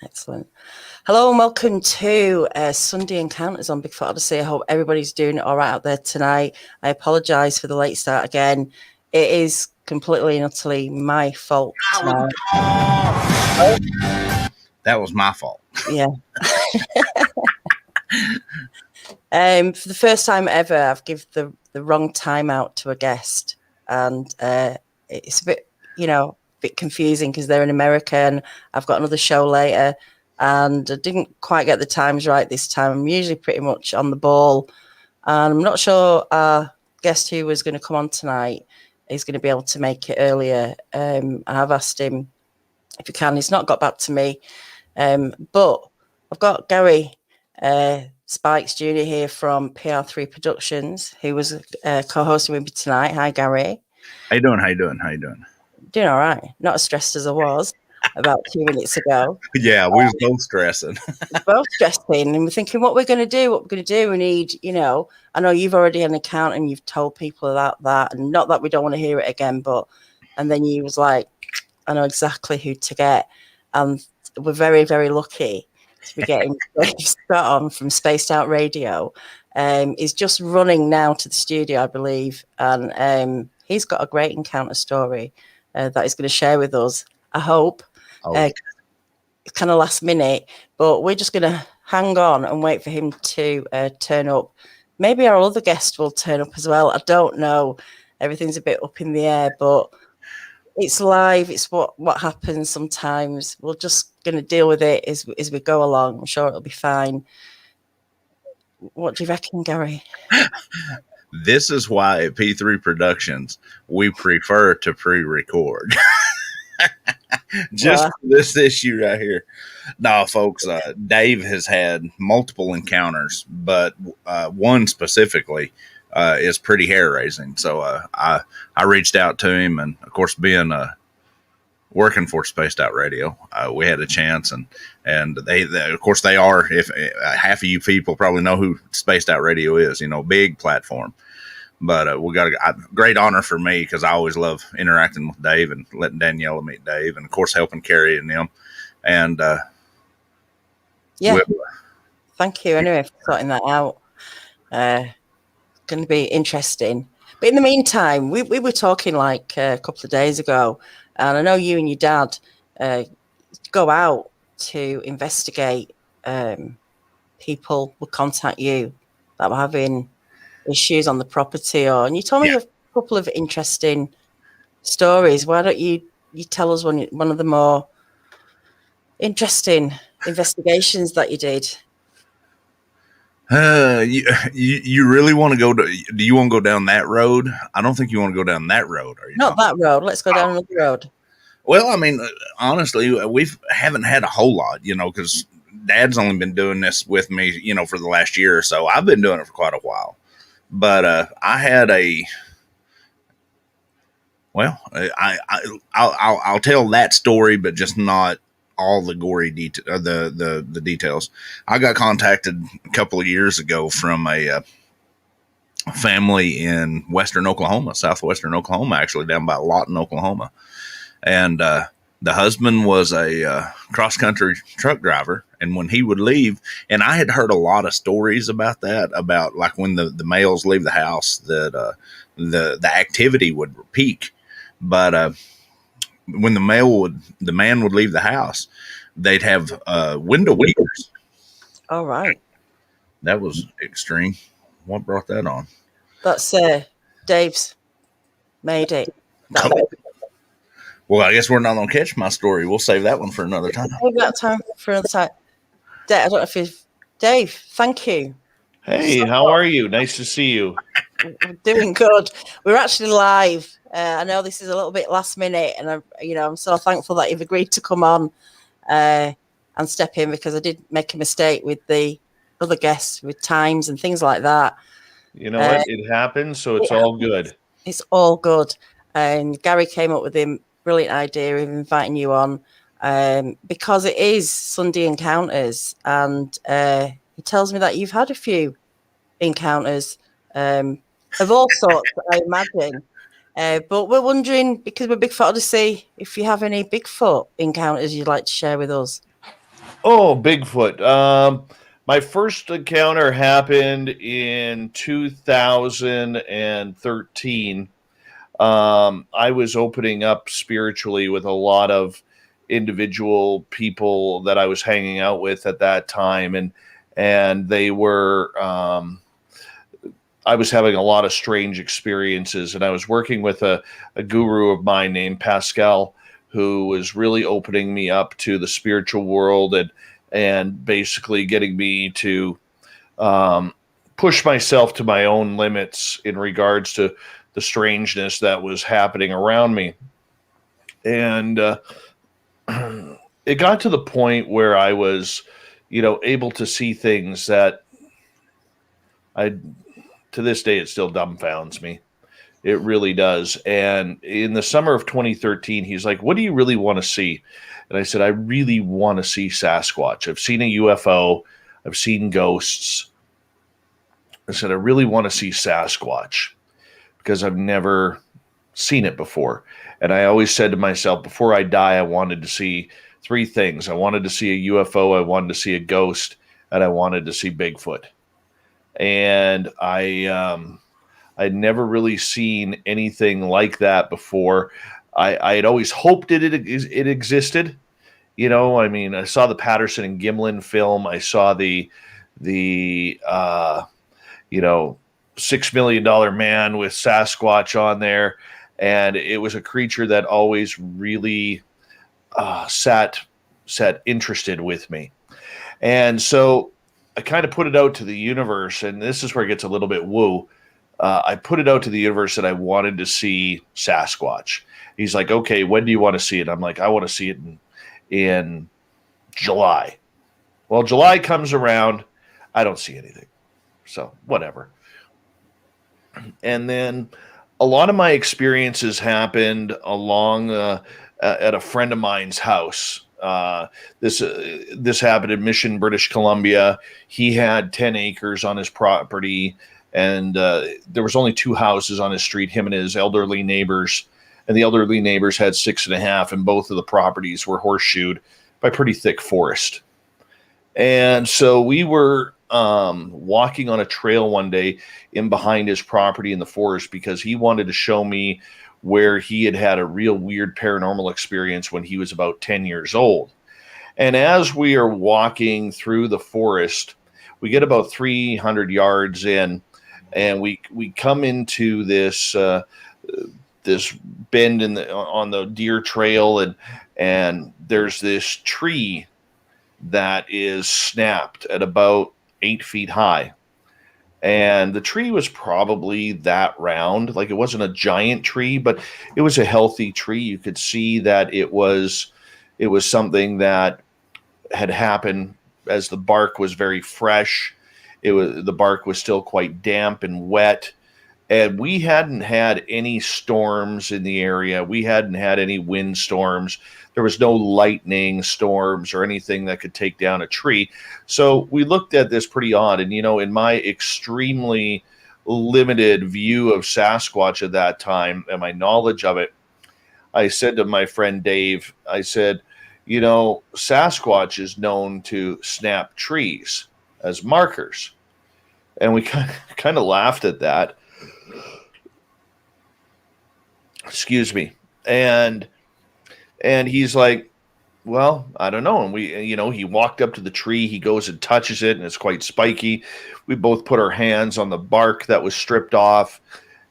Excellent. Hello and welcome to Sunday Encounters on Bigfoot Odyssey. I hope everybody's doing it all right out there tonight. I apologise for the late start again. It is completely and utterly my fault tonight. That was my fault. Yeah. For the first time ever, I've given the wrong time out to a guest, and it's a bit, bit confusing because they're in America and I've got another show later, and I didn't quite get the times right this time. I'm usually pretty much on the ball, and I'm not sure our guest who was going to come on tonight is going to be able to make it earlier. I've asked him if he can. He's not got back to me, but I've got Gary Spikes Jr. here from PR3 Productions, who was co-hosting with me tonight. Hi, Gary. How you doing? Doing all right. Not as stressed as I was about 2 minutes ago. Yeah, we was both stressing. Both stressing, and we're thinking what we're going to do. We need, I know you've already had an account and you've told people about that, and not that we don't want to hear it again, and then you was like, I know exactly who to get. And we're very, very lucky to be getting Scott on from Spaced Out Radio. He's just running now to the studio, I believe, and he's got a great encounter story that he's going to share with us, I hope. It's kind of last minute, but we're just going to hang on and wait for him to turn up. Maybe our other guest will turn up as well. I don't know. Everything's a bit up in the air, but it's live. It's what happens sometimes. We're just going to deal with it as we go along. I'm sure it'll be fine. What do you reckon, Gary? This is why at P3 Productions we prefer to pre-record. Just for this issue right here. No, folks, Dave has had multiple encounters, but one specifically is pretty hair-raising. So I reached out to him, and of course, being working for Spaced Out Radio, we had a chance, and they of course they are. If half of you people probably know who Spaced Out Radio is, big platform. But we got a great honor for me because I always love interacting with Dave and letting Daniela meet Dave, and of course helping Carrie and them. And thank you anyway for sorting that out. Going to be interesting. But in the meantime, we were talking like a couple of days ago, and I know you and your dad go out to investigate. People will contact you that were having issues on the property, and you told me a couple of interesting stories. Why don't you tell us one of the more interesting investigations that you did? You really want to go do you want to go down that road? I don't think you want to go down that road. Are you not that road? Let's go down another road. Well, I mean, honestly, we haven't had a whole lot, because Dad's only been doing this with me, for the last year or so. I've been doing it for quite a while, but I had I'll tell that story, but just not all the gory the details. I got contacted a couple of years ago from a family in southwestern Oklahoma, actually down by Lawton, Oklahoma. And the husband was a cross-country truck driver, and when he would leave, and I had heard a lot of stories about that, about like when the males leave the house, that the activity would peak. But when the man would leave the house, they'd have window weepers. All right. That was extreme. What brought that on? That's Dave's made it. Well, I guess we're not going to catch my story. We'll save that one for another time. Save that time for another time. Dave, I don't know if you've... Dave, thank you. Hey, how are you? Nice to see you. We're doing good. We're actually live. I know this is a little bit last minute, and I'm so thankful that you've agreed to come on and step in, because I did make a mistake with the other guests with times and things like that. You know what? It happens, so it's all good. It's all good. And Gary came up with a brilliant idea of inviting you on because it is Sunday Encounters, and he tells me that you've had a few encounters of all sorts, I imagine. But we're wondering, because we're Bigfoot Odyssey, if you have any Bigfoot encounters you'd like to share with us. Oh, Bigfoot. My first encounter happened in 2013. I was opening up spiritually with a lot of individual people that I was hanging out with at that time, and they were. I was having a lot of strange experiences, and I was working with a guru of mine named Pascal, who was really opening me up to the spiritual world and basically getting me to push myself to my own limits in regards to the strangeness that was happening around me. And it got to the point where I was, able to see things that I, to this day, it still dumbfounds me. It really does. And in the summer of 2013, he's like, "What do you really want to see?" And I said, "I really want to see Sasquatch. I've seen a UFO. I've seen ghosts." I said, "I really want to see Sasquatch because I've never seen it before." And I always said to myself, before I die, I wanted to see three things. I wanted to see a UFO, I wanted to see a ghost, and I wanted to see Bigfoot. And I'd never really seen anything like that before. I had always hoped it existed. I mean, I saw the Patterson and Gimlin film. I saw the $6 million man with Sasquatch on there, and it was a creature that always really sat interested with me. And so I kind of put it out to the universe, and this is where it gets a little bit woo. I put it out to the universe that I wanted to see Sasquatch. He's like, "Okay, when do you want to see it?" I'm like, "I want to see it in July." Well, July comes around, I don't see anything. So whatever. And then a lot of my experiences happened along at a friend of mine's house. This happened in Mission, British Columbia. He had 10 acres on his property, and there was only two houses on his street, him and his elderly neighbors. And the elderly neighbors had 6.5, and both of the properties were horseshoed by pretty thick forest. And so we were walking on a trail one day in behind his property in the forest because he wanted to show me where he had had a real weird paranormal experience when he was about 10 years old. And as we are walking through the forest, we get about 300 yards in, and we come into this this bend on the deer trail, and there's this tree that is snapped at about 8 feet high. And the tree was probably that round. Like, it wasn't a giant tree, but it was a healthy tree. You could see that it was something that had happened as the bark was very fresh. The bark was still quite damp and wet. And we hadn't had any storms in the area. We hadn't had any wind storms. There was no lightning storms or anything that could take down a tree. So we looked at this pretty odd. And, in my extremely limited view of Sasquatch at that time and my knowledge of it, I said to my friend Dave, I said, Sasquatch is known to snap trees as markers. And we kind of laughed at that. Excuse me. And he's like, "Well, I don't know." And he walked up to the tree, he goes and touches it, and it's quite spiky. We both put our hands on the bark that was stripped off,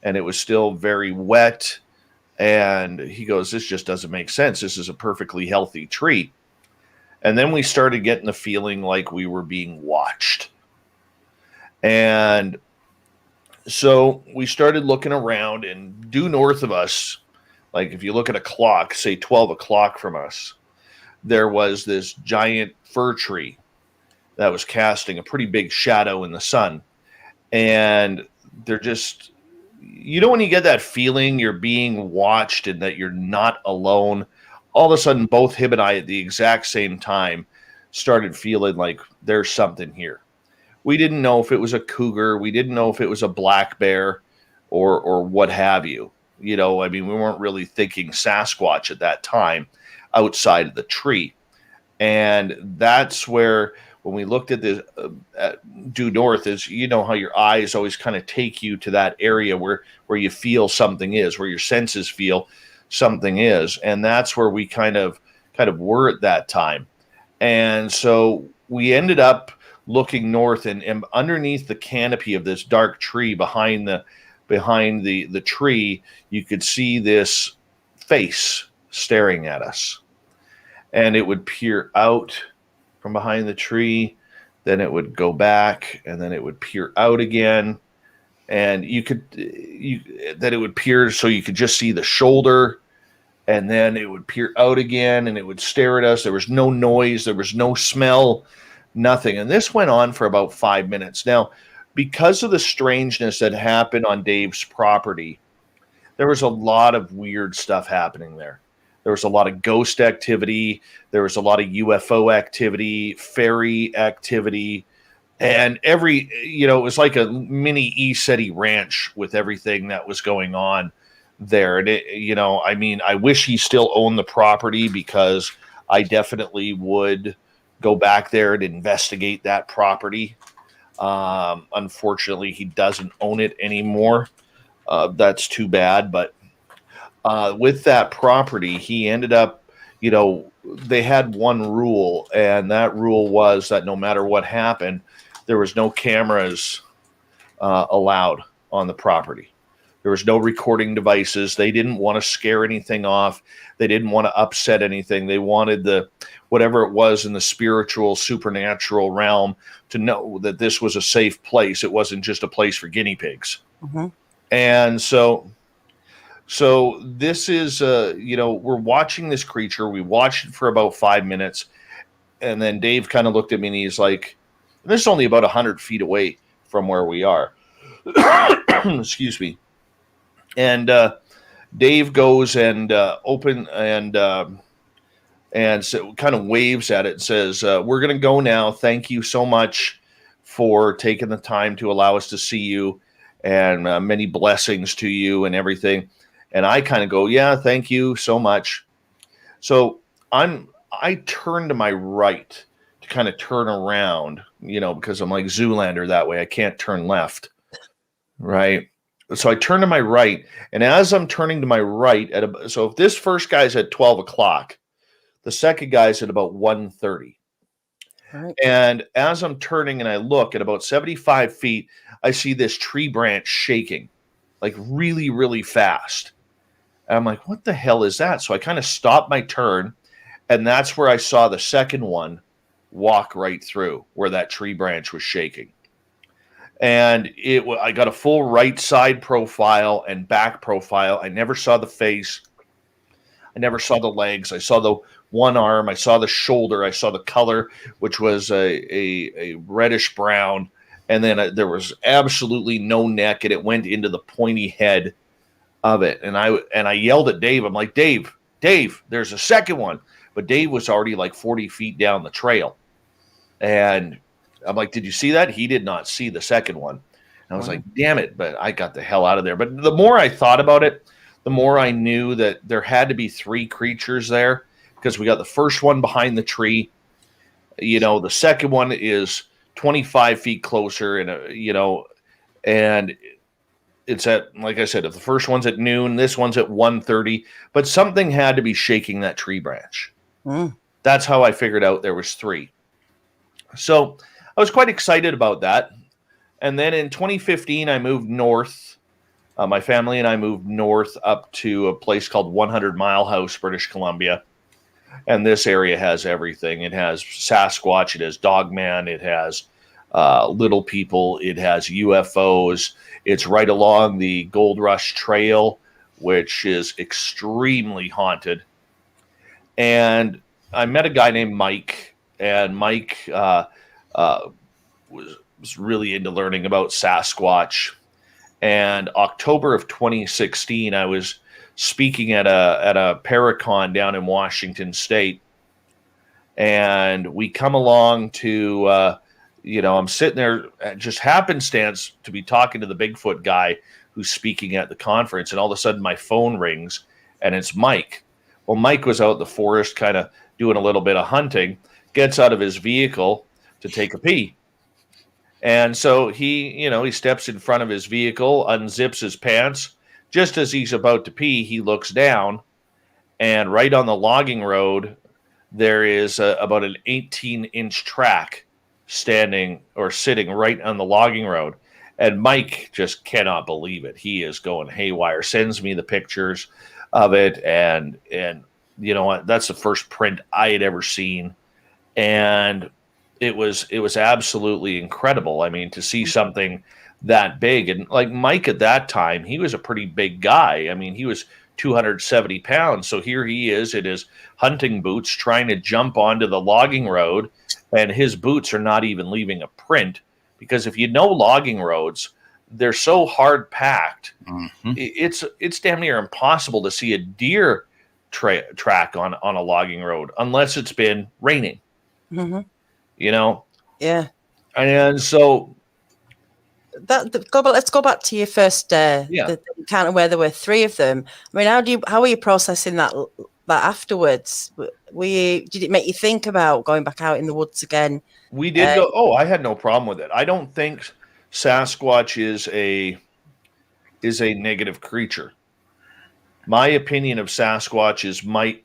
and it was still very wet. And he goes, "This just doesn't make sense. This is a perfectly healthy tree." And then we started getting the feeling like we were being watched. And so we started looking around, and due north of us, like if you look at a clock, say 12 o'clock from us, there was this giant fir tree that was casting a pretty big shadow in the sun. And they're just, when you get that feeling you're being watched and that you're not alone, all of a sudden both him and I at the exact same time started feeling like there's something here. We didn't know if it was a cougar. We didn't know if it was a black bear or what have you. We weren't really thinking Sasquatch at that time outside of the tree. And that's where, when we looked at this due north, is, you know how your eyes always kind of take you to that area where you feel something is, where your senses feel something is. And that's where we kind of were at that time. And so we ended up looking north, and underneath the canopy of this dark tree, behind the tree, you could see this face staring at us. And it would peer out from behind the tree, then it would go back, and then it would peer out again. And then it would peer so you could just see the shoulder, and then it would peer out again, and it would stare at us. There was no noise, there was no smell, nothing. And this went on for about 5 minutes. Now, because of the strangeness that happened on Dave's property, there was a lot of weird stuff happening there. There was a lot of ghost activity. There was a lot of UFO activity, fairy activity, and it was like a mini ECETI ranch with everything that was going on there. And I wish he still owned the property, because I definitely would go back there and investigate that property. Unfortunately, he doesn't own it anymore. That's too bad, but with that property, he ended up, they had one rule, and that rule was that no matter what happened, there was no cameras allowed on the property. There was no recording devices. They didn't want to scare anything off. They didn't want to upset anything. They wanted whatever it was in the spiritual, supernatural realm to know that this was a safe place. It wasn't just a place for guinea pigs. Mm-hmm. And so this is, we're watching this creature. We watched it for about 5 minutes. And then Dave kind of looked at me, and he's like, this is only about 100 feet away from where we are. Excuse me. And Dave goes and so kind of waves at it and says, we're going to go now. Thank you so much for taking the time to allow us to see you, and many blessings to you and everything. And I kind of go, yeah, thank you so much. So I turn to my right to kind of turn around, because I'm like Zoolander that way. I can't turn left. Right. So I turn to my right, and as I'm turning to my right, so if this first guy's at 12 o'clock, the second guy's at about 1:30. Right. And as I'm turning and I look at about 75 feet, I see this tree branch shaking, like really, really fast. And I'm like, what the hell is that? So I kind of stopped my turn, and that's where I saw the second one walk right through where that tree branch was shaking. And I got a full right side profile and back profile. I never saw the face. I never saw the legs. I saw the one arm. I saw the shoulder. I saw the color, which was a reddish brown. And then there was absolutely no neck, and it went into the pointy head of it. And I yelled at Dave. I'm like, Dave, there's a second one. But Dave was already like 40 feet down the trail. And I'm like, did you see that? He did not see the second one. And I was like, damn it. But I got the hell out of there. But the more I thought about it, the more I knew that there had to be 3 creatures there, because we got the first one behind the tree. The second one is 25 feet closer, and it's at, like I said, if the first one's at noon, this one's at 1:30, but something had to be shaking that tree branch. That's how I figured out there was 3. So I was quite excited about that. And then in 2015, I moved north. My family and I moved north up to a place called 100 Mile House, British Columbia. And this area has everything. It has Sasquatch. It has Dogman. It has little people. It has UFOs. It's right along the Gold Rush Trail, which is extremely haunted. And I met a guy named Mike, and Mike was really into learning about Sasquatch. And October of 2016, I was speaking at a Paracon down in Washington State, and we come along to I'm sitting there at just happenstance to be talking to the Bigfoot guy who's speaking at the conference, and all of a sudden my phone rings, and it's Mike. Well, Mike was out in the forest kind of doing a little bit of hunting, gets out of his vehicle to take a pee. And so he steps in front of his vehicle, unzips his pants. Just as he's about to pee, he looks down, and right on the logging road, there is about an 18-inch track standing or sitting right on the logging road. And Mike just cannot believe it. He is going haywire, sends me the pictures of it. And you know what? That's the first print I had ever seen. And it was absolutely incredible. I mean, to see something that big. And like Mike at that time, he was a pretty big guy. I mean, he was 270 pounds. So here he is in his hunting boots trying to jump onto the logging road, and his boots are not even leaving a print, because if you know logging roads, they're so hard packed. Mm-hmm. It's damn near impossible to see a deer track on a logging road unless it's been raining. Mm-hmm. You know? Yeah. And so let's go back to your first the encounter where there were 3 of them. I mean, how were you processing that afterwards? Did it make you think about going back out in the woods again? We did go. Oh, I had no problem with it. I don't think Sasquatch is a negative creature. My opinion of Sasquatch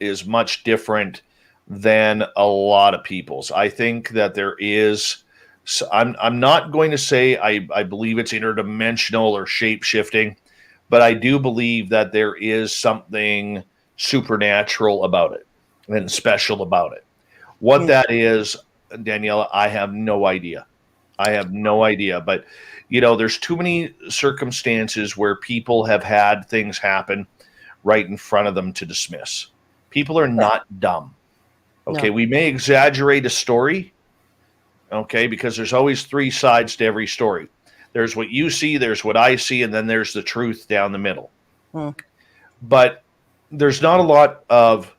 is much different than a lot of people's. I think that there is. I'm not going to say I believe it's interdimensional or shape-shifting, but I do believe that there is something supernatural about it and special about it. What that is, Daniela, I have no idea. But, there's too many circumstances where people have had things happen right in front of them to dismiss. People are not dumb. Okay, no. We may exaggerate a story, okay, because there's always 3 sides to every story. There's what you see, there's what I see, and then there's the truth down the middle. But there's not a lot of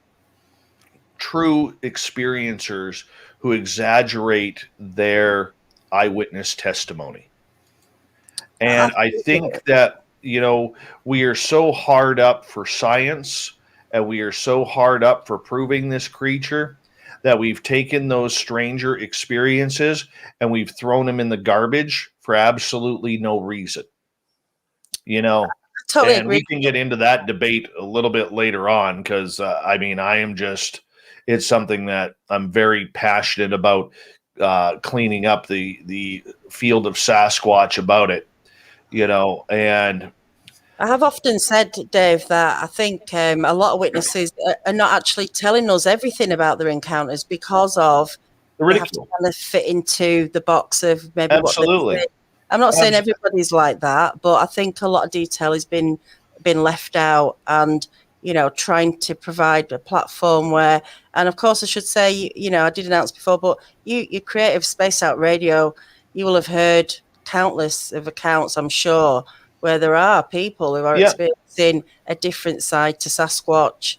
true experiencers who exaggerate their eyewitness testimony. And I think that, we are so hard up for science, and we are so hard up for proving this creature, that we've taken those stranger experiences and we've thrown them in the garbage for absolutely no reason. Totally and agree. We can get into that debate a little bit later on, because it's something that I'm very passionate about, cleaning up the field of Sasquatch about it, and I have often said, Dave, that I think a lot of witnesses are not actually telling us everything about their encounters because of the they have to kind of fit into the box of maybe Absolutely. what they say. I'm not saying everybody's like that, but I think a lot of detail has been left out, and trying to provide a platform where, and of course I should say, I did announce before, but you Creative Space Out Radio, you will have heard countless of accounts, I'm sure, where there are people who are experiencing a different side to Sasquatch.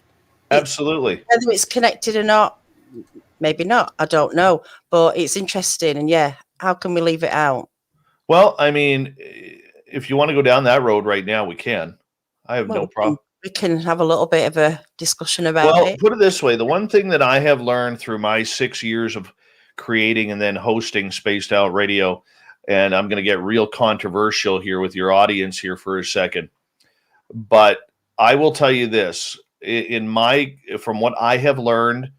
Absolutely. Whether it's connected or not, maybe not. I don't know. But it's interesting. And how can we leave it out? Well, I mean, if you want to go down that road right now, we can. I have no problem. We can have a little bit of a discussion about it. Well, put it this way. The one thing that I have learned through my 6 years of creating and then hosting Spaced Out Radio, and I'm going to get real controversial here with your audience here for a second, but I will tell you this: from what I have learned,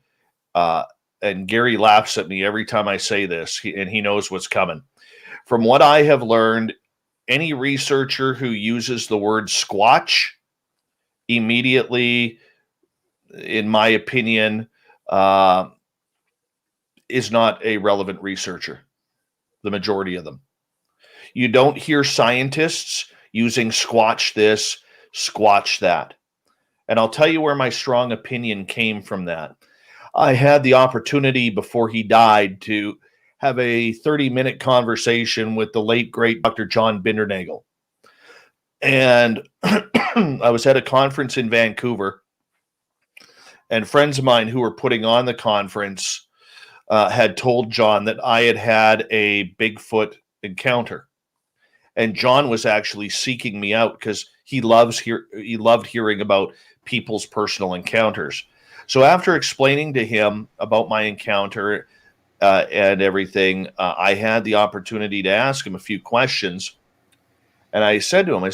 and Gary laughs at me every time I say this, and he knows what's coming. From what I have learned, any researcher who uses the word Squatch immediately, in my opinion, is not a relevant researcher. The majority of them. You don't hear scientists using Squatch this, Squatch that. And I'll tell you where my strong opinion came from that. I had the opportunity before he died to have a 30-minute conversation with the late, great Dr. John Bindernagel. And I was at a conference in Vancouver, and friends of mine who were putting on the conference had told John that I had a Bigfoot encounter, and John was actually seeking me out because he loved hearing about people's personal encounters. So after explaining to him about my encounter, and everything, I had the opportunity to ask him a few questions. And I said to him, I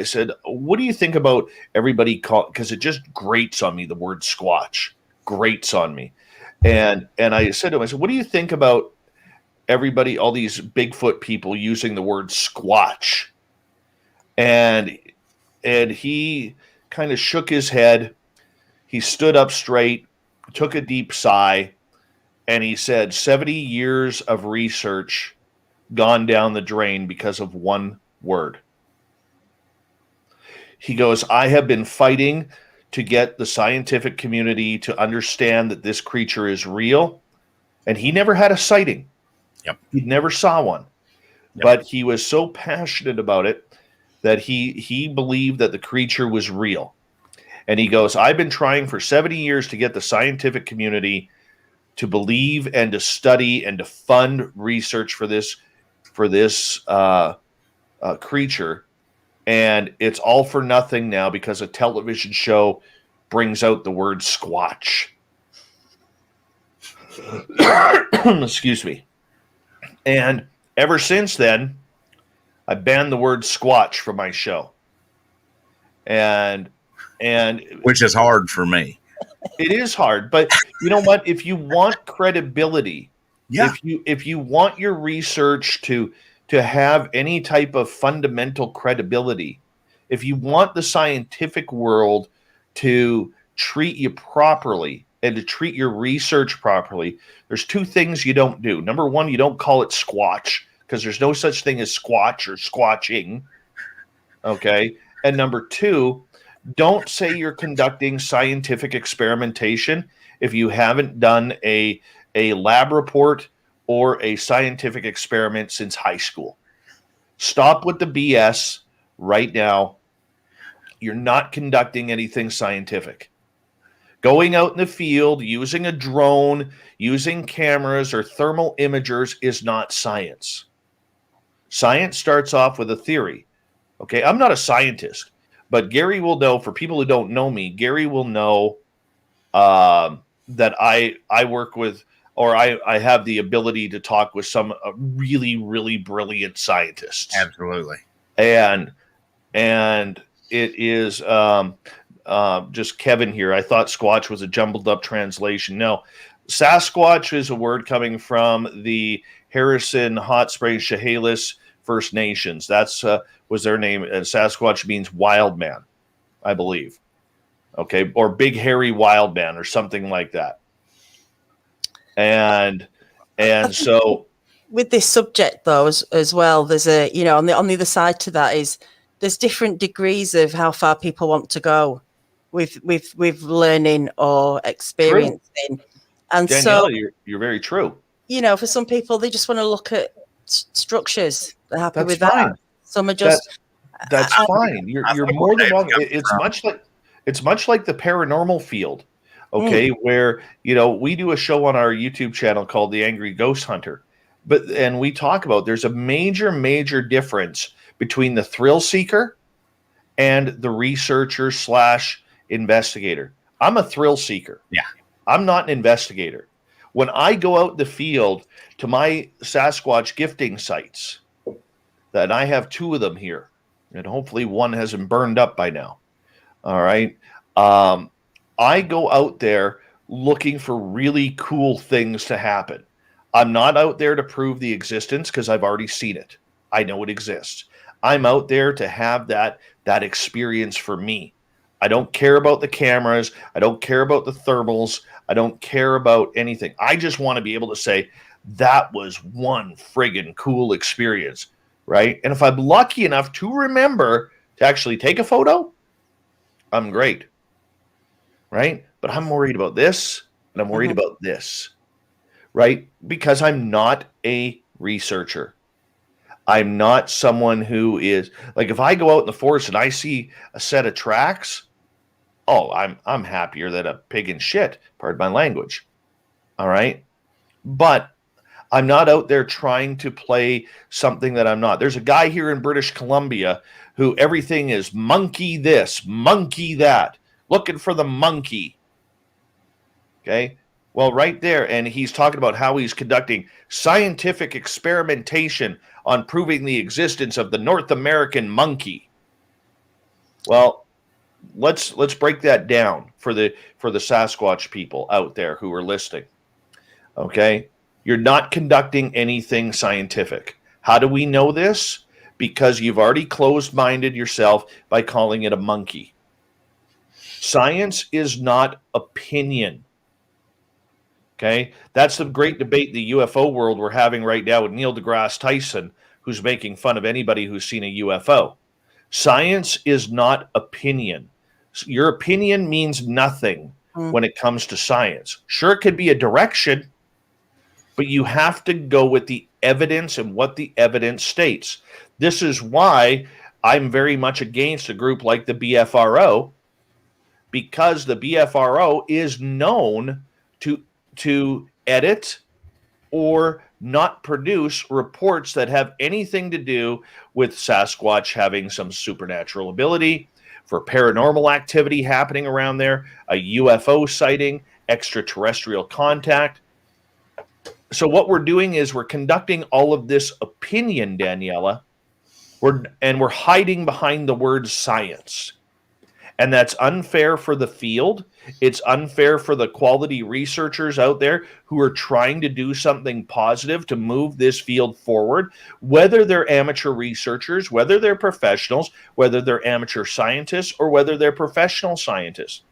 said, what do you think about everybody because it just grates on me, the word Squatch grates on me. And I said to him, I said, what do you think about everybody, all these Bigfoot people using the word Squatch? And he kind of shook his head. He stood up straight, took a deep sigh, and he said, 70 years of research gone down the drain because of one word. He goes, I have been fighting to get the scientific community to understand that this creature is real. And he never had a sighting. Yep. He never saw one. Yep. But he was so passionate about it that he believed that the creature was real. And he goes, I've been trying for 70 years to get the scientific community to believe and to study and to fund research for this creature. And it's all for nothing now because a television show brings out the word Squatch. Excuse me. And ever since then, I banned the word Squatch from my show. And which is hard for me. It is hard, but you know what? If you want credibility, if you want your research to have any type of fundamental credibility, if you want the scientific world to treat you properly and to treat your research properly, there's two things you don't do. Number one, you don't call it Squatch because there's no such thing as Squatch or Squatching. Okay. And number two, don't say you're conducting scientific experimentation if you haven't done a lab report or a scientific experiment since high school. Stop with the BS right now. You're not conducting anything scientific. Going out in the field, using a drone, using cameras or thermal imagers is not science. Science starts off with a theory. Okay, I'm not a scientist, but Gary will know, for people who don't know me, Gary will know that I work with, or I have the ability to talk with some really, really brilliant scientists. Absolutely. And it is just Kevin here. I thought Squatch was a jumbled up translation. No, Sasquatch is a word coming from the Harrison Hot Springs Chehalis First Nations. That's was their name. Sasquatch means wild man, I believe. Okay, or big hairy wild man or something like that. And so with this subject though as well, there's a, you know, on the other side to that is there's different degrees of how far people want to go with learning or experiencing. True. And Daniela, so you're very true. You know, for some people they just want to look at structures. They're happy That's with fine. that. Some are just that's fine. You're more than welcome. It's much like the paranormal field. Okay, where, you know, we do a show on our YouTube channel called The Angry Ghost Hunter. And we talk about there's a major difference between the thrill seeker and the researcher / investigator. I'm a thrill seeker. Yeah. I'm not an investigator. When I go out in the field to my Sasquatch gifting sites, that I have 2 of them here, and hopefully one hasn't burned up by now. All right. I go out there looking for really cool things to happen. I'm not out there to prove the existence because I've already seen it. I know it exists. I'm out there to have that experience for me. I don't care about the cameras. I don't care about the thermals. I don't care about anything. I just want to be able to say that was one friggin' cool experience, right? And if I'm lucky enough to remember to actually take a photo, I'm great, right? But I'm worried about this, and I'm worried about this, right? Because I'm not a researcher. I'm not someone who is like, if I go out in the forest and I see a set of tracks, oh, I'm happier than a pig in shit, pardon my language. All right. But I'm not out there trying to play something that I'm not. There's a guy here in British Columbia who everything is monkey this, monkey that, looking for the monkey. Okay. Well, right there, and he's talking about how he's conducting scientific experimentation on proving the existence of the North American monkey. Well, let's break that down for the Sasquatch people out there who are listening. Okay, you're not conducting anything scientific. How do we know this? Because you've already closed-minded yourself by calling it a monkey. Science is not opinion. Okay, that's the great debate in the UFO world we're having right now with Neil deGrasse Tyson, who's making fun of anybody who's seen a UFO. Science is not opinion. Your opinion means nothing when it comes to science. Sure, it could be a direction, but you have to go with the evidence and what the evidence states. This is why I'm very much against a group like the BFRO, because the BFRO is known to edit or not produce reports that have anything to do with Sasquatch having some supernatural ability, for paranormal activity happening around there, a UFO sighting, extraterrestrial contact. So what we're doing is we're conducting all of this opinion, Daniela, we're hiding behind the word science. And that's unfair for the field. It's unfair for the quality researchers out there who are trying to do something positive to move this field forward, whether they're amateur researchers, whether they're professionals, whether they're amateur scientists, or whether they're professional scientists.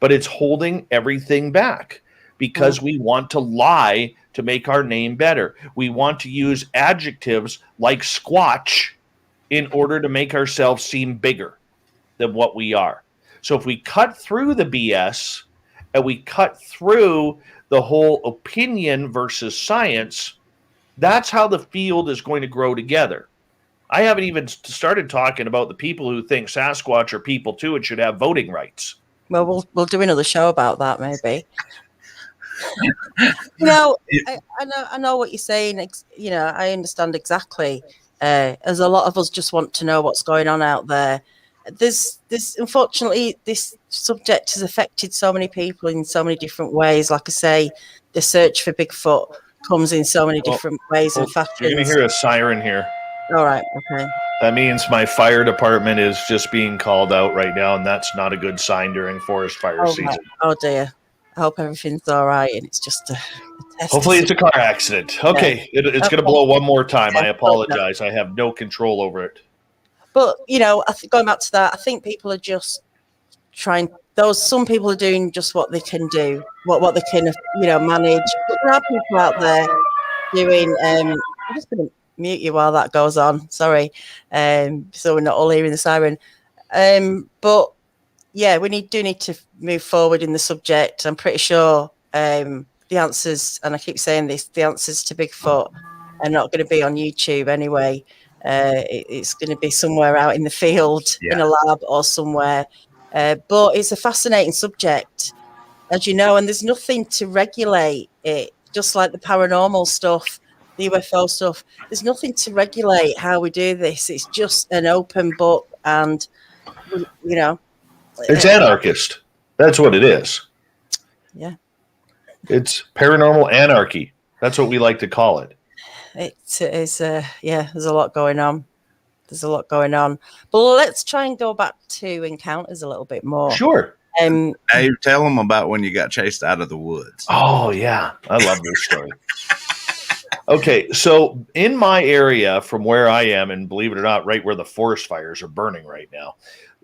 But it's holding everything back because we want to lie to make our name better. We want to use adjectives like squatch in order to make ourselves seem bigger than what we are. So if we cut through the BS and we cut through the whole opinion versus science, that's how the field is going to grow together. I haven't even started talking about the people who think Sasquatch are people too and should have voting rights. Well, we'll do another show about that maybe. I know what you're saying. I understand exactly. As a lot of us just want to know what's going on out there. This unfortunately, this subject has affected so many people in so many different ways. Like I say, the search for Bigfoot comes in so many different ways and fashions. You're going to hear a siren here. All right, okay. That means my fire department is just being called out right now, and that's not a good sign during forest fire season. Right. Oh dear. I hope everything's all right, and it's just a test. Hopefully it's a car accident. Okay, it's going to blow one more time. I apologize. I have no control over it. But, I think going back to that, I think people are just trying. Some people are doing just what they can do, what they can, manage. But there are people out there doing. I'm just going to mute you while that goes on. Sorry, so we're not all hearing the siren. But yeah, we do need to move forward in the subject. I'm pretty sure the answers, and I keep saying this, the answers to Bigfoot are not going to be on YouTube anyway. It's going to be somewhere out in the field, in a lab or somewhere. But it's a fascinating subject, as you know, and there's nothing to regulate it, just like the paranormal stuff, the UFO stuff. There's nothing to regulate how we do this. It's just an open book, and, It's anarchist. That's what it is. Yeah. It's paranormal anarchy. That's what we like to call it. It is, there's a lot going on. But let's try and go back to encounters a little bit more. Sure. Hey, tell them about when you got chased out of the woods. Oh, yeah. I love this story. Okay, so in my area from where I am, and believe it or not, right where the forest fires are burning right now,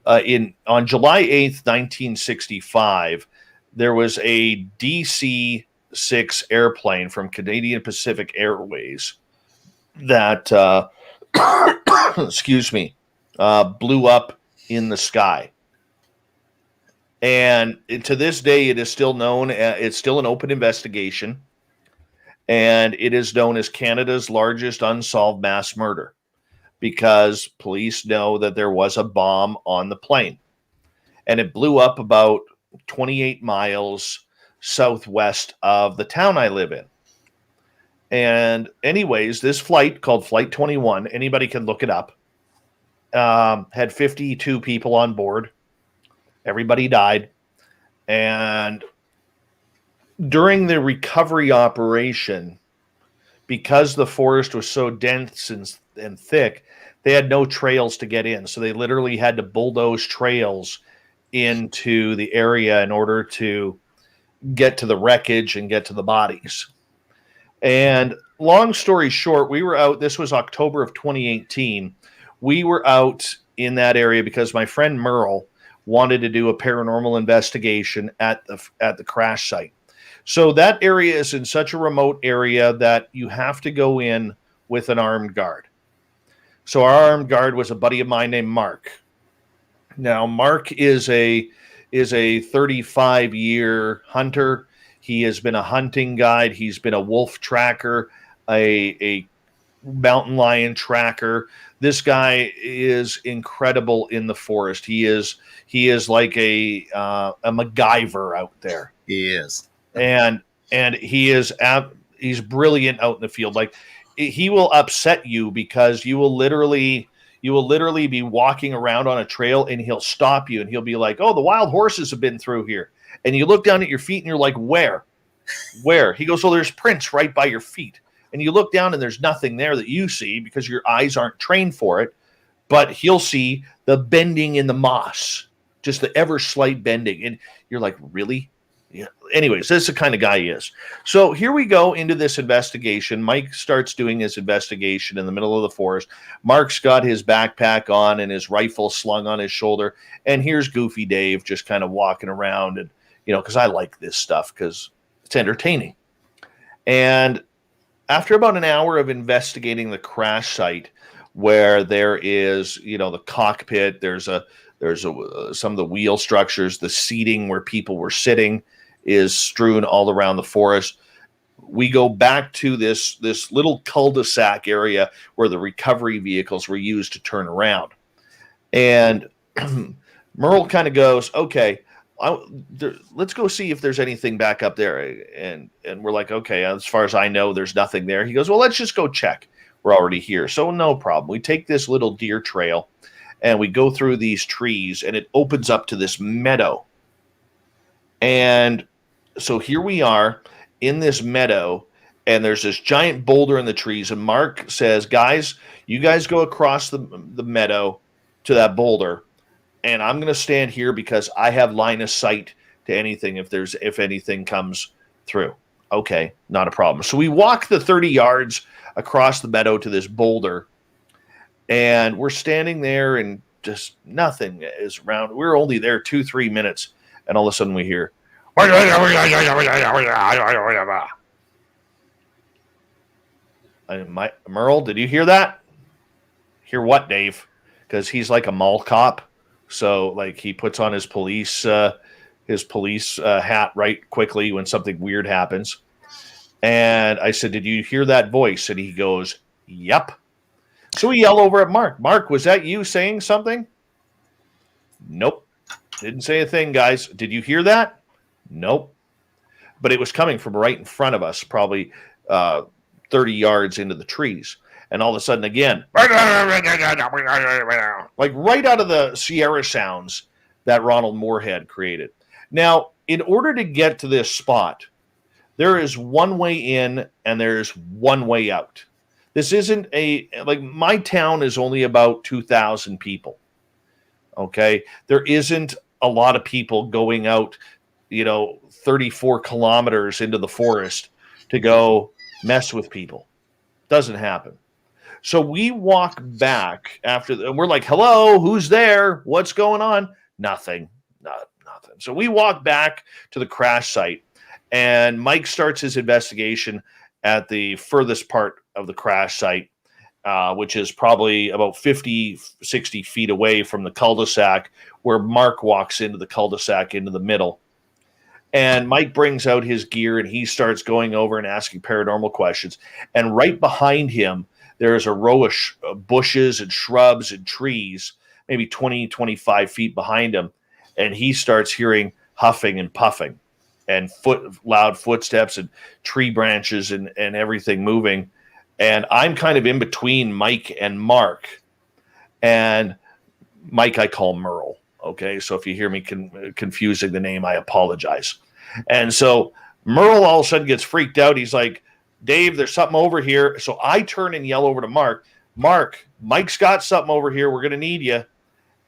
on July 8th, 1965, there was a DC-6 airplane from Canadian Pacific Airways that, blew up in the sky. And to this day, it is still known, it's still an open investigation, and it is known as Canada's largest unsolved mass murder because police know that there was a bomb on the plane. And it blew up about 28 miles southwest of the town I live in. And anyways, this flight called Flight 21, anybody can look it up, had 52 people on board. Everybody died. And during the recovery operation, because the forest was so dense and thick, they had no trails to get in. So they literally had to bulldoze trails into the area in order to get to the wreckage and get to the bodies. And long story short, we were out, this was October of 2018. We were out in that area because my friend Merle wanted to do a paranormal investigation at the crash site. So that area is in such a remote area that you have to go in with an armed guard. So our armed guard was a buddy of mine named Mark. Now, Mark is a 35-year hunter. He has been a hunting guide. He's been a wolf tracker, a mountain lion tracker. This guy is incredible in the forest. He is like a MacGyver out there. He is. And he's brilliant out in the field. Like, he will upset you because you will literally be walking around on a trail and he'll stop you and he'll be like, "Oh, the wild horses have been through here." And you look down at your feet and you're like, "Where?" He goes, "Well, there's prints right by your feet." And you look down and there's nothing there that you see because your eyes aren't trained for it. But he'll see the bending in the moss, just the ever slight bending. And you're like, "Really?" Yeah. Anyways, this is the kind of guy he is. So here we go into this investigation. Mike starts doing his investigation in the middle of the forest. Mark's got his backpack on and his rifle slung on his shoulder. And here's Goofy Dave just kind of walking around. And, because I like this stuff because it's entertaining. And after about an hour of investigating the crash site, where there is, the cockpit, there's some of the wheel structures, the seating where people were sitting is strewn all around the forest. We go back to this little cul-de-sac area where the recovery vehicles were used to turn around. And Merle kind of goes, "Okay, let's go see if there's anything back up there." And we're like, "Okay, as far as I know, there's nothing there." He goes, "Well, let's just go check. We're already here." So no problem. We take this little deer trail and we go through these trees and it opens up to this meadow. And so here we are in this meadow, and there's this giant boulder in the trees. And Mark says, "Guys, you guys go across the meadow to that boulder, and I'm going to stand here because I have line of sight to anything if anything comes through." Okay, not a problem. So we walk the 30 yards across the meadow to this boulder, and we're standing there, and just nothing is around. We're only there 2-3 minutes, and all of a sudden we hear, "Merle, did you hear that?" "Hear what, Dave?" Because he's like a mall cop, so like he puts on his police hat right quickly when something weird happens. And I said, "Did you hear that voice?" And he goes, "Yep." So we yell over at Mark. "Mark, was that you saying something?" "Nope. Didn't say a thing, guys." "Did you hear that?" "Nope." But it was coming from right in front of us, probably 30 yards into the trees. And all of a sudden again, like right out of the Sierra sounds that Ronald Moorhead created. Now, in order to get to this spot, there is one way in and there's one way out. This isn't my town is only about 2,000 people. Okay. There isn't a lot of people going out, 34 kilometers into the forest to go mess with people. Doesn't happen. So we walk back and we're like, "Hello, who's there? What's going on?" Nothing. Nothing. So we walk back to the crash site, and Mike starts his investigation at the furthest part of the crash site, which is probably about 50, 60 feet away from the cul-de-sac, where Mark walks into the cul-de-sac into the middle. And Mike brings out his gear and he starts going over and asking paranormal questions. And right behind him, there is a row of bushes and shrubs and trees, maybe 20, 25 feet behind him. And he starts hearing huffing and puffing and loud footsteps and tree branches and everything moving. And I'm kind of in between Mike and Mark. And Mike, I call Merle. Okay, so if you hear me confusing the name, I apologize. And so Merle all of a sudden gets freaked out. He's like, Dave, there's something over here. So I turn and yell over to Mark. Mark, Mike's got something over here. We're going to need you.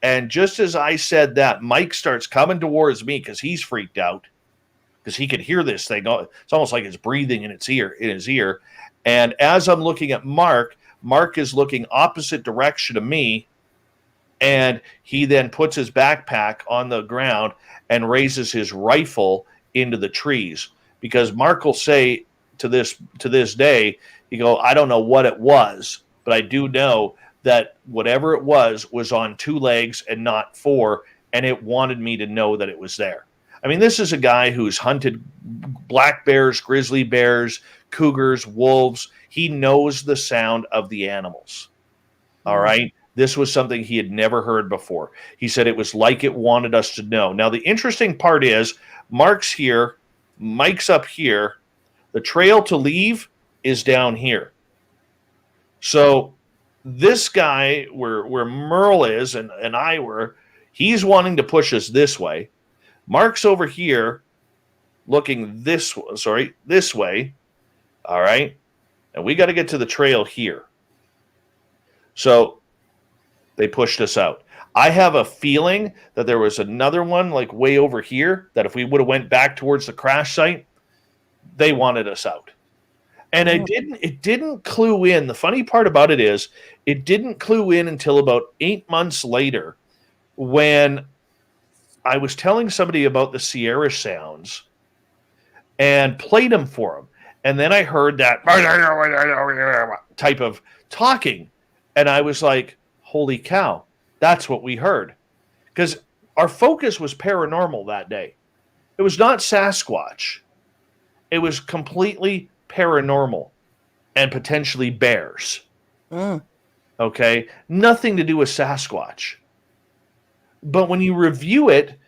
And just as I said that, Mike starts coming towards me because he's freaked out because he could hear this thing. It's almost like it's breathing in his ear. And as I'm looking at Mark, Mark is looking opposite direction to me. And he then puts his backpack on the ground and raises his rifle into the trees. Because Mark will say to this day, he go, I don't know what it was, but I do know that whatever it was on 2 legs and not 4, and it wanted me to know that it was there. I mean, this is a guy who's hunted black bears, grizzly bears, cougars, wolves. He knows the sound of the animals. All right? This was something he had never heard before. He said it was like it wanted us to know. Now, the interesting part is Mark's here, Mike's up here. The trail to leave is down here. So this guy, where Merle is and I were, he's wanting to push us this way. Mark's over here looking this way. All right. And we got to get to the trail here. So they pushed us out. I have a feeling that there was another one like way over here that if we would have went back towards the crash site, they wanted us out. And it didn't clue in. The funny part about it is it didn't clue in until about 8 months later when I was telling somebody about the Sierra sounds and played them for them. And then I heard that type of talking. And I was like, holy cow, that's what we heard. Because our focus was paranormal that day. It was not Sasquatch. It was completely paranormal and potentially bears. Okay? Nothing to do with Sasquatch. But when you review it,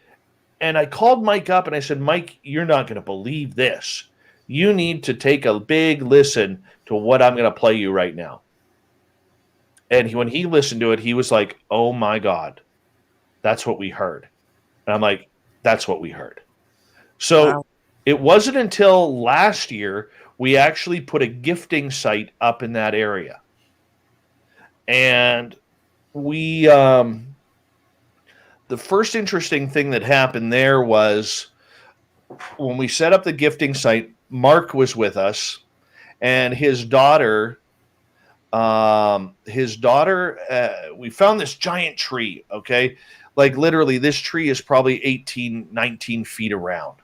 and I called Mike up and I said, Mike, you're not going to believe this. You need to take a big listen to what I'm going to play you right now. And when he listened to it, he was like, oh my God, that's what we heard. And I'm like, that's what we heard. So wow. It wasn't until last year we actually put a gifting site up in that area. And we, the first interesting thing that happened there was when we set up the gifting site, Mark was with us and his daughter, we found this giant tree. Okay. Like literally this tree is probably 18, 19 feet around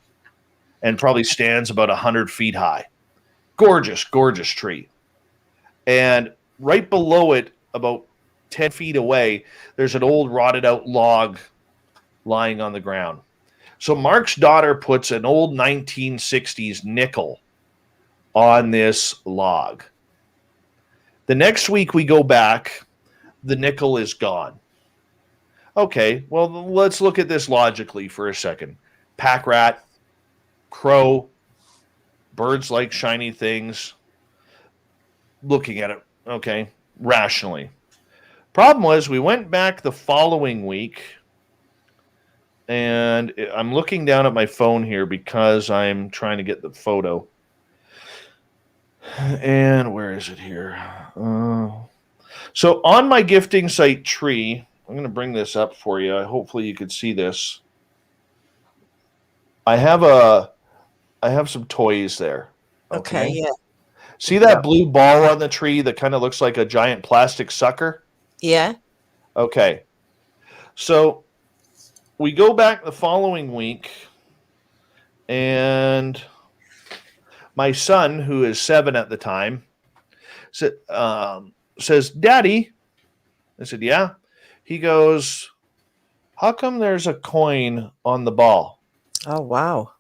and probably stands about 100 feet high. Gorgeous, gorgeous tree. And right below it, about 10 feet away, there's an old rotted out log lying on the ground. So Mark's daughter puts an old 1960s nickel on this log. The next week we go back, the nickel is gone. Okay, well, let's look at this logically for a second. Pack rat, crow, birds like shiny things. Looking at it, okay, rationally. Problem was, we went back the following week, and I'm looking down at my phone here because I'm trying to get the photo. And where is it here? So on my gifting site tree, I'm going to bring this up for you. Hopefully you could see this. I have some toys there. Okay, yeah. See that blue ball on the tree that kind of looks like a giant plastic sucker? Yeah. Okay. So we go back the following week, and my son, who is 7 at the time, says, Daddy. I said, yeah. He goes, how come there's a coin on the ball? Oh, wow.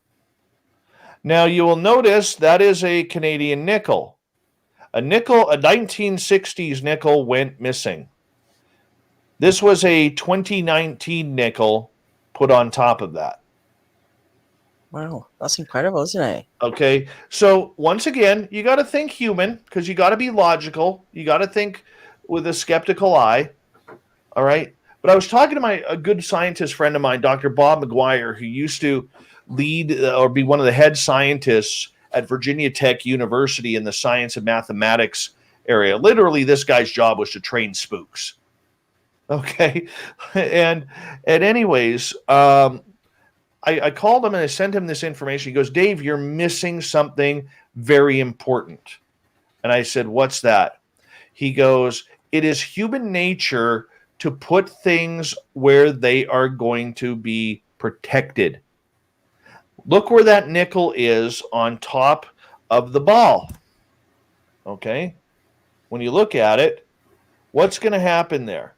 Now, you will notice that is a Canadian nickel. A 1960s nickel went missing. This was a 2019 nickel put on top of that. Wow, that's incredible, isn't it? Okay, so once again, you got to think human because you got to be logical. You got to think with a skeptical eye. All right, but I was talking to a good scientist friend of mine, Dr. Bob McGuire, who used to lead or be one of the head scientists at Virginia Tech University in the science and mathematics area. Literally, this guy's job was to train spooks. Okay. And anyways, I called him and I sent him this information. He goes, Dave, you're missing something very important. And I said, what's that? He goes, it is human nature to put things where they are going to be protected. Look where that nickel is on top of the ball. Okay? When you look at it, what's going to happen there?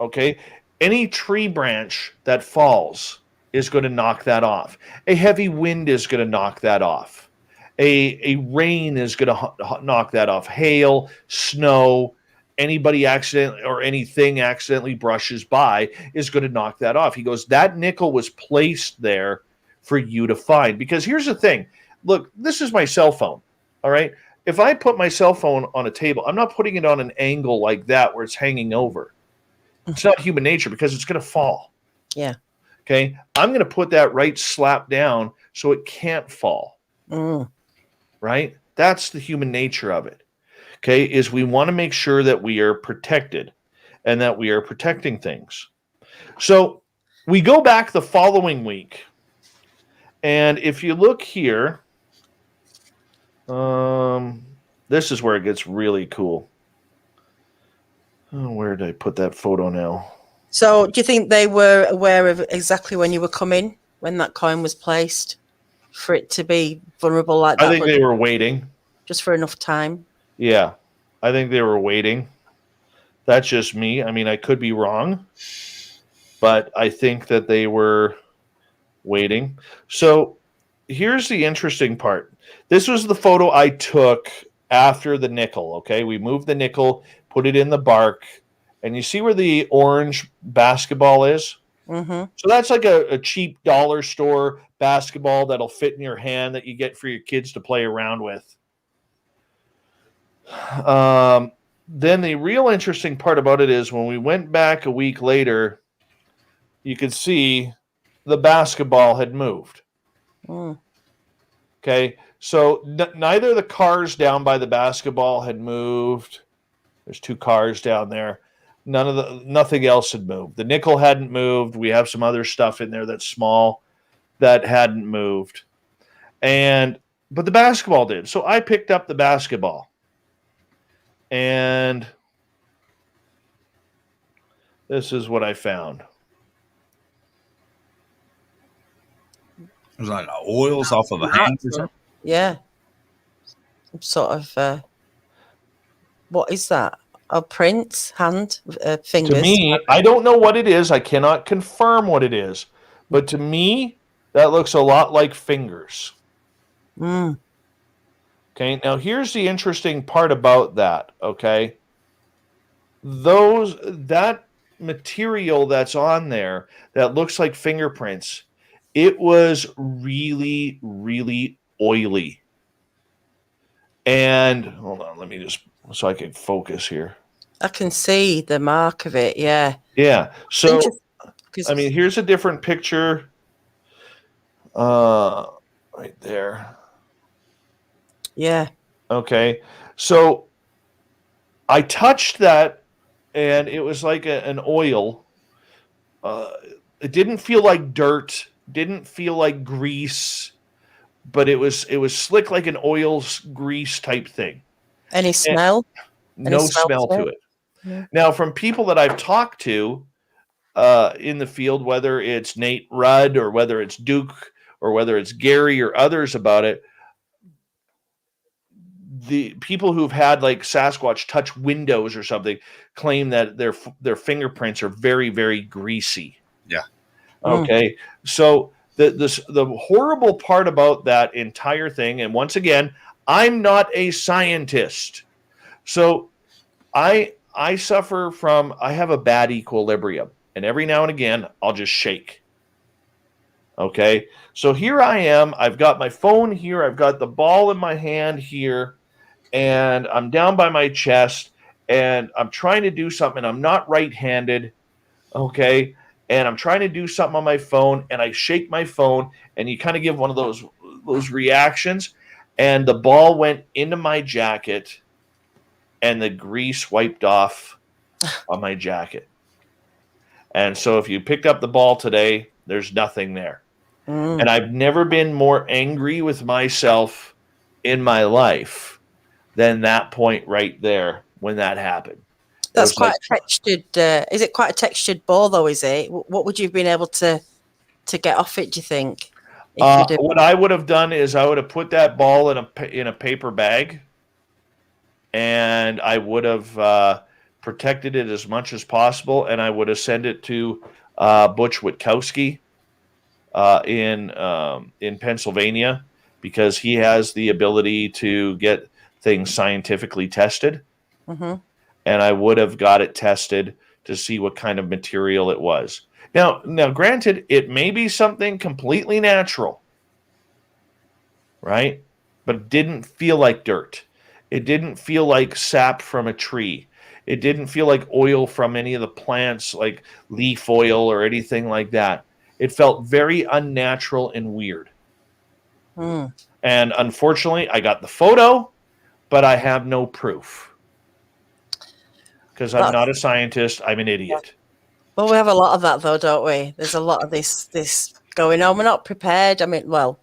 Okay? Any tree branch that falls is going to knock that off. A heavy wind is going to knock that off. A rain is going to knock that off. Hail, snow, anybody accidentally or anything accidentally brushes by is going to knock that off. He goes, that nickel was placed there for you to find. Because here's the thing. Look, this is my cell phone. All right. If I put my cell phone on a table, I'm not putting it on an angle like that where it's hanging over. It's not human nature because it's going to fall. Yeah. Okay. I'm going to put that right slap down so it can't fall. Right. That's the human nature of it. Okay. Is we want to make sure that we are protected and that we are protecting things. So we go back the following week. And if you look here, this is where it gets really cool. Oh, where did I put that photo now? So do you think they were aware of exactly when you were coming, when that coin was placed, for it to be vulnerable like that? I think they were waiting. Just for enough time? Yeah, I think they were waiting. That's just me. I mean, I could be wrong, but I think that they were waiting. So here's the interesting part. This was the photo I took after the nickel, okay? We moved the nickel, put it in the bark, and you see where the orange basketball is? Mm-hmm. So that's like a cheap dollar store basketball that'll fit in your hand that you get for your kids to play around with. Then the real interesting part about it is when we went back a week later, you could see the basketball had moved. Okay, so neither the cars down by the basketball had moved. There's 2 cars down there. Nothing else had moved. The nickel hadn't moved. We have some other stuff in there that's small that hadn't moved. But the basketball did. So I picked up the basketball. And this is what I found. It was like oils off of a hand or something. Yeah. Some sort of, what is that? A print, hand, fingers? To me, I don't know what it is. I cannot confirm what it is. But to me, that looks a lot like fingers. Okay, now here's the interesting part about that, okay? That material that's on there that looks like fingerprints, it was really, really oily. And hold on, let me just so I can focus here. I can see the mark of it, yeah. Yeah. So I mean, here's a different picture. Right there. Yeah. Okay. So I touched that and it was like an oil. It didn't feel like dirt, didn't feel like grease, but it was slick like an oil grease type thing. Any smell? No smell to it. Yeah. Now, from people that I've talked to in the field, whether it's Nate Rudd or whether it's Duke or whether it's Gary or others about it, the people who've had like Sasquatch touch windows or something claim that their fingerprints are very, very greasy. Yeah. Okay. So the horrible part about that entire thing, and once again, I'm not a scientist. So I suffer from, I have a bad equilibrium, and every now and again, I'll just shake. Okay. So here I am. I've got my phone here. I've got the ball in my hand here, and I'm down by my chest, and I'm trying to do something. I'm not right-handed. Okay. and I'm trying to do something on my phone, and I shake my phone, and you kind of give one of those reactions, and the ball went into my jacket, and the grease wiped off on my jacket. And so if you picked up the ball today, there's nothing there. And I've never been more angry with myself in my life than that point right there when that happened. That's quite a textured. Is it quite a textured ball though? Is it? What would you have been able to get off it? Do you think? What I would have done is I would have put that ball in a paper bag, and I would have protected it as much as possible, and I would have sent it to Butch Witkowski in Pennsylvania, because he has the ability to get things scientifically tested. Mm-hmm. And I would have got it tested to see what kind of material it was. Now, granted, it may be something completely natural, right? But it didn't feel like dirt. It didn't feel like sap from a tree. It didn't feel like oil from any of the plants, like leaf oil or anything like that. It felt very unnatural and weird. And unfortunately, I got the photo, but I have no proof. Because I'm not a scientist, I'm an idiot. Well, we have a lot of that, though, don't we? There's a lot of this going on. We're not prepared. I mean, well,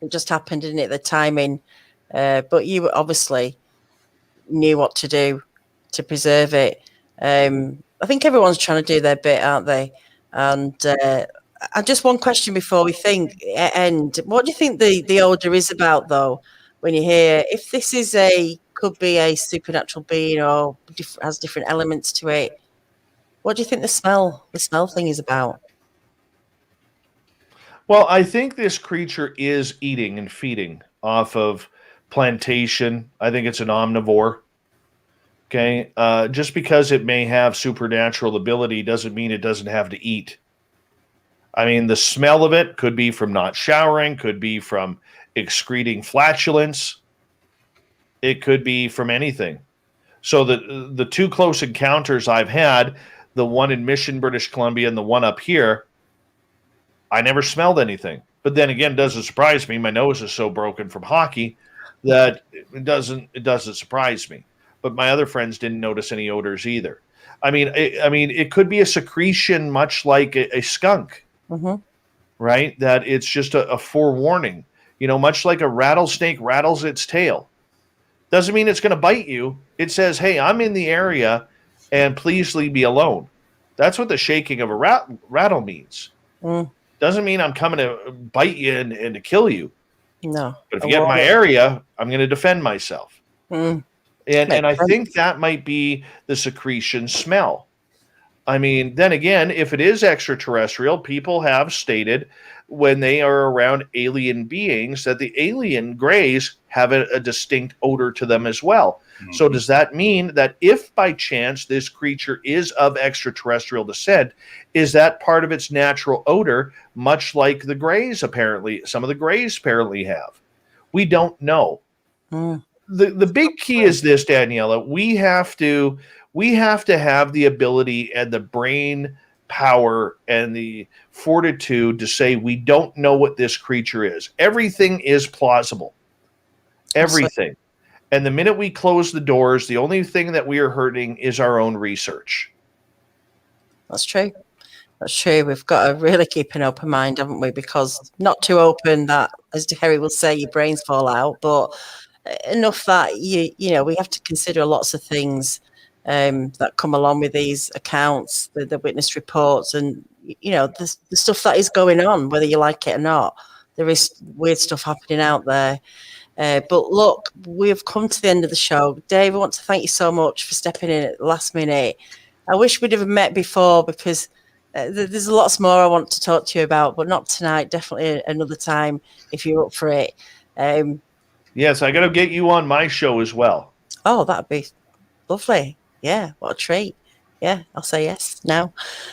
it just happened, didn't it? The timing. But you obviously knew what to do to preserve it. I think everyone's trying to do their bit, aren't they? And just one question before we end. What do you think the odor is about, though, when you hear, if this is could be a supernatural being or has different elements to it? What do you think the smell thing is about? Well, I think this creature is eating and feeding off of plantation. I think it's an omnivore. Okay. Just because it may have supernatural ability doesn't mean it doesn't have to eat. I mean, the smell of it could be from not showering, could be from excreting flatulence. It could be from anything. So the two close encounters I've had, the one in Mission, British Columbia, and the one up here, I never smelled anything. But then again, it doesn't surprise me. My nose is so broken from hockey that it doesn't surprise me. But my other friends didn't notice any odors either. I mean, it could be a secretion, much like a skunk, right? That it's just a forewarning. You know, much like a rattlesnake rattles its tail. Doesn't mean it's going to bite you. It says, hey, I'm in the area, and please leave me alone. That's what the shaking of a rattle means. Doesn't mean I'm coming to bite you and to kill you. No. But if you get in my area, I'm going to defend myself. And I think that might be the secretion smell. I mean, then again, if it is extraterrestrial, people have stated when they are around alien beings that the alien grays have a distinct odor to them as well. So does that mean that if by chance this creature is of extraterrestrial descent, is that part of its natural odor, much like the grays apparently, some of the grays apparently have? We don't know. The big key is this, Daniela. We have to have the ability and the brain power and the fortitude to say we don't know what this creature is. Everything is plausible. Everything. And the minute we close the doors, the only thing that we are hurting is our own research. That's true. That's true. We've got to really keep an open mind, haven't we? Because not too open that, as Harry will say, your brains fall out, but enough that you know we have to consider lots of things that come along with these accounts, the witness reports, and you know the stuff that is going on, whether you like it or not. There is weird stuff happening out there. But look, we've come to the end of the show. Dave, I want to thank you so much for stepping in at the last minute. I wish we'd have met before because there's lots more I want to talk to you about, but not tonight. Definitely another time if you're up for it. Yes, I got to get you on my show as well. Oh, that'd be lovely. Yeah, what a treat. Yeah, I'll say yes now.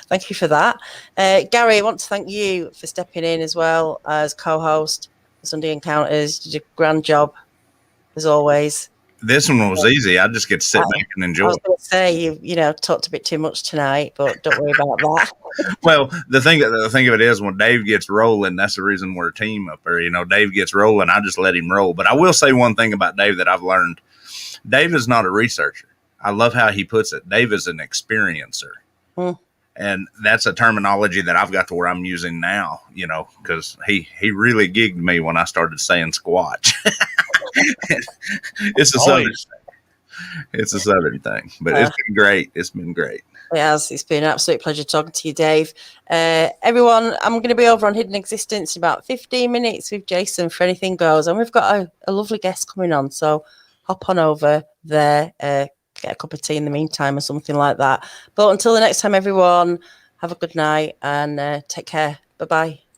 Thank you for that. Gary, I want to thank you for stepping in as well as co-host. Sunday Encounters. You did a grand job, as always. This one was easy. I just get to sit back and I enjoy. was going to say you know talked a bit too much tonight, but don't worry about that. Well, the thing of it is, when Dave gets rolling, that's the reason we're a team up there. You know, Dave gets rolling, I just let him roll. But I will say one thing about Dave that I've learned: Dave is not a researcher. I love how he puts it. Dave is an experiencer. And that's a terminology that I've got to where I'm using now, you know, because he really gigged me when I started saying squatch. It's a southern thing. It's a southern thing, but it's been great. It's been great. It has. It's been an absolute pleasure talking to you, Dave. Everyone, I'm going to be over on Hidden Existence in about 15 minutes with Jason for Anything Goes, and we've got a lovely guest coming on, so hop on over there, get a cup of tea in the meantime or something like that. But until the next time, everyone, have a good night and take care. Bye-bye.